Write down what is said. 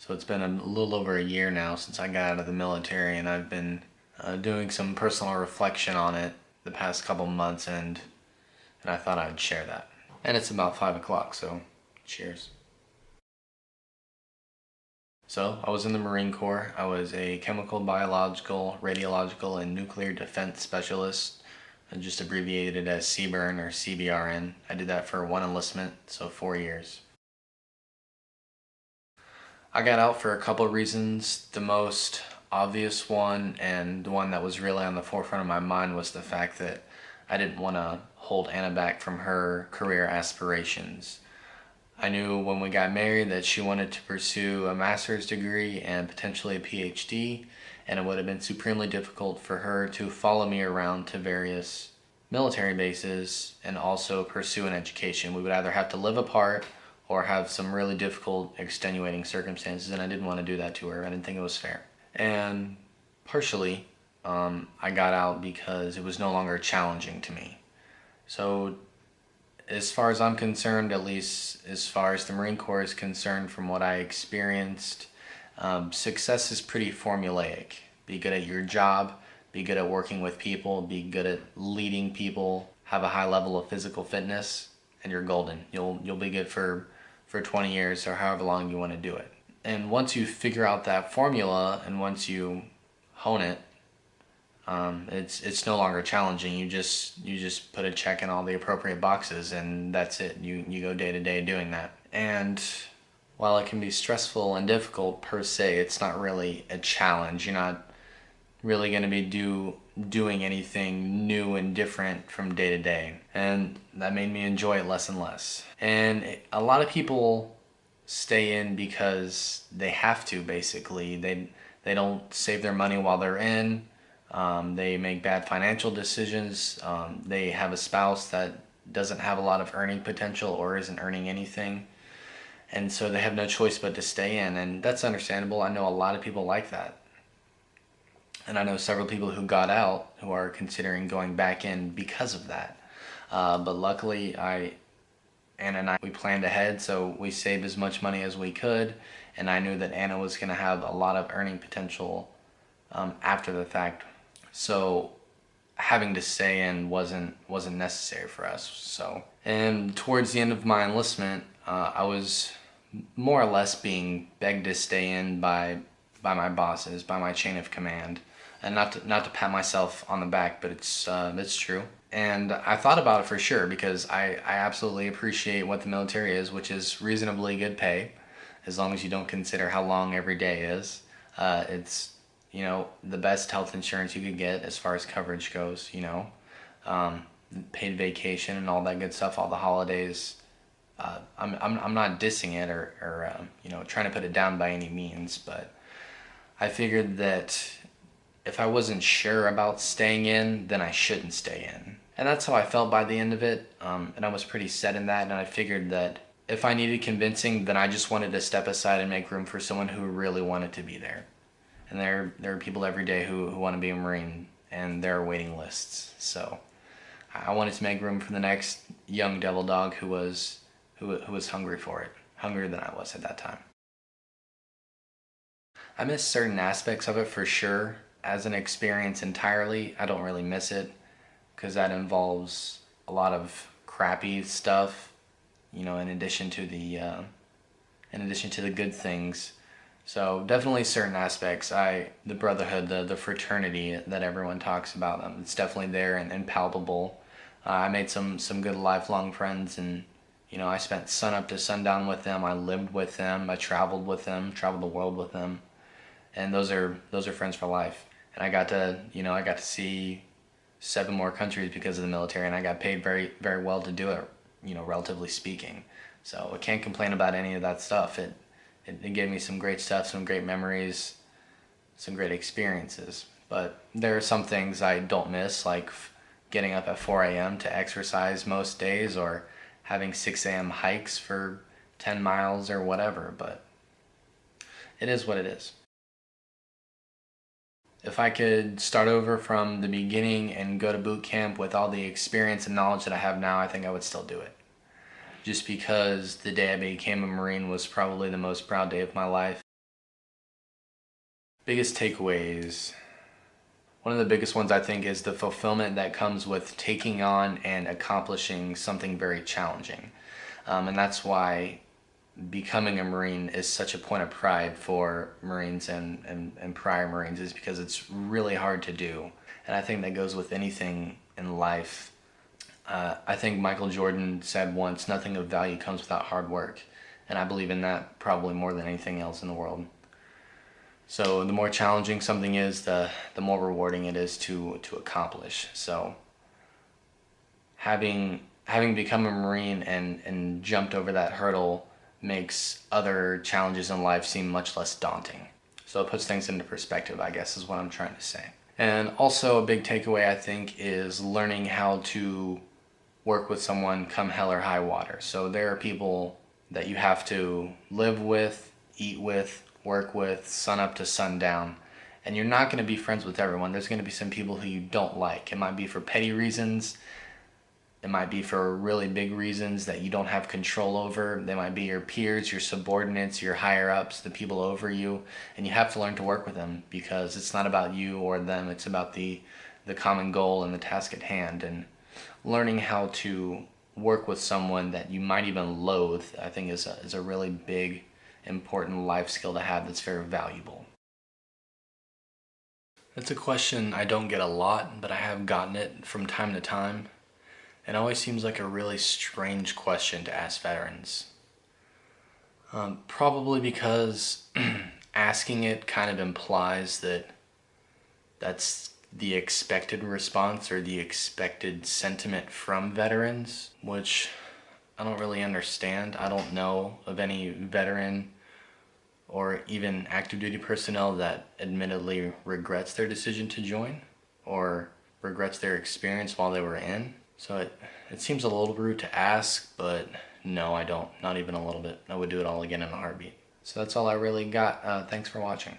So it's been a little over a year now since I got out of the military, and I've been doing some personal reflection on it the past couple months, and I thought I'd share that. And it's about 5 o'clock, so cheers. So I was in the Marine Corps. I was a chemical, biological, radiological, and nuclear defense specialist, just abbreviated as CBRN or CBRN. I did that for one enlistment, so 4 years. I got out for a couple of reasons. The most obvious one, and the one that was really on the forefront of my mind, was the fact that I didn't want to hold Anna back from her career aspirations. I knew when we got married that she wanted to pursue a master's degree and potentially a PhD, and it would have been supremely difficult for her to follow me around to various military bases and also pursue an education. We would either have to live apart or have some really difficult, extenuating circumstances, and I didn't want to do that to her. I didn't think it was fair. And partially, I got out because it was no longer challenging to me. So as far as I'm concerned, at least as far as the Marine Corps is concerned, from what I experienced, success is pretty formulaic. Be good at your job, be good at working with people, be good at leading people, have a high level of physical fitness, and you're golden. You'll be good for 20 years or however long you want to do it. And once you figure out that formula and once you hone it, it's no longer challenging. You just put a check in all the appropriate boxes, and that's it. You go day to day doing that. And while it can be stressful and difficult per se, it's not really a challenge. You're not really going to be doing anything new and different from day to day, and that made me enjoy it less and less. And a lot of people stay in because they have to. Basically, they don't save their money while they're in. They make bad financial decisions. They have a spouse that doesn't have a lot of earning potential or isn't earning anything, and so they have no choice but to stay in, and that's understandable. I know a lot of people like that. And I know several people who got out who are considering going back in because of that. But luckily, Anna and I, we planned ahead, so we saved as much money as we could, and I knew that Anna was going to have a lot of earning potential after the fact. So having to stay in wasn't necessary for us. So, and towards the end of my enlistment, I was more or less being begged to stay in by my bosses, by my chain of command. And not to pat myself on the back, but it's true. And I thought about it for sure because I absolutely appreciate what the military is, which is reasonably good pay, as long as you don't consider how long every day is. It's the best health insurance you could get as far as coverage goes. Paid vacation and all that good stuff, all the holidays. I'm not dissing it or trying to put it down by any means, but I figured that if I wasn't sure about staying in, then I shouldn't stay in. And that's how I felt by the end of it. And I was pretty set in that. And I figured that if I needed convincing, then I just wanted to step aside and make room for someone who really wanted to be there. And there are people every day who want to be a Marine, and there are waiting lists. So I wanted to make room for the next young devil dog who was hungry for it, hungrier than I was at that time. I miss certain aspects of it for sure. As an experience entirely, I don't really miss it because that involves a lot of crappy stuff, in addition to the good things. So definitely certain aspects. The brotherhood, the fraternity that everyone talks about, it's definitely there and palpable. I made some good lifelong friends, and I spent sun up to sundown with them. I lived with them. I traveled with them, traveled the world with them, and those are friends for life. And I got to see 7 more countries because of the military, and I got paid very, very well to do it, relatively speaking. So I can't complain about any of that stuff. It gave me some great stuff, some great memories, some great experiences. But there are some things I don't miss, like getting up at 4 a.m. to exercise most days, or having 6 a.m. hikes for 10 miles or whatever. But it is what it is. If I could start over from the beginning and go to boot camp with all the experience and knowledge that I have now, I think I would still do it. Just because the day I became a Marine was probably the most proud day of my life. Biggest takeaways. One of the biggest ones I think is the fulfillment that comes with taking on and accomplishing something very challenging. And that's why becoming a Marine is such a point of pride for Marines and prior Marines, is because it's really hard to do. And I think that goes with anything in life. I think Michael Jordan said once, nothing of value comes without hard work. And I believe in that probably more than anything else in the world. So the more challenging something is, the more rewarding it is to accomplish. So having become a Marine and jumped over that hurdle makes other challenges in life seem much less daunting. So it puts things into perspective, I guess, is what I'm trying to say. And also a big takeaway, I think, is learning how to work with someone come hell or high water. So there are people that you have to live with, eat with, work with, sun up to sundown. And you're not going to be friends with everyone. There's going to be some people who you don't like. It might be for petty reasons. It might be for really big reasons that you don't have control over. They might be your peers, your subordinates, your higher ups, the people over you. And you have to learn to work with them, because it's not about you or them. It's about the common goal and the task at hand. And learning how to work with someone that you might even loathe, I think is a really big, important life skill to have that's very valuable. It's a question I don't get a lot, but I have gotten it from time to time. It always seems like a really strange question to ask veterans. Probably because asking it kind of implies that that's the expected response or the expected sentiment from veterans, which I don't really understand. I don't know of any veteran or even active duty personnel that admittedly regrets their decision to join or regrets their experience while they were in. So it seems a little rude to ask, but no, I don't. Not even a little bit. I would do it all again in a heartbeat. So that's all I really got. Thanks for watching.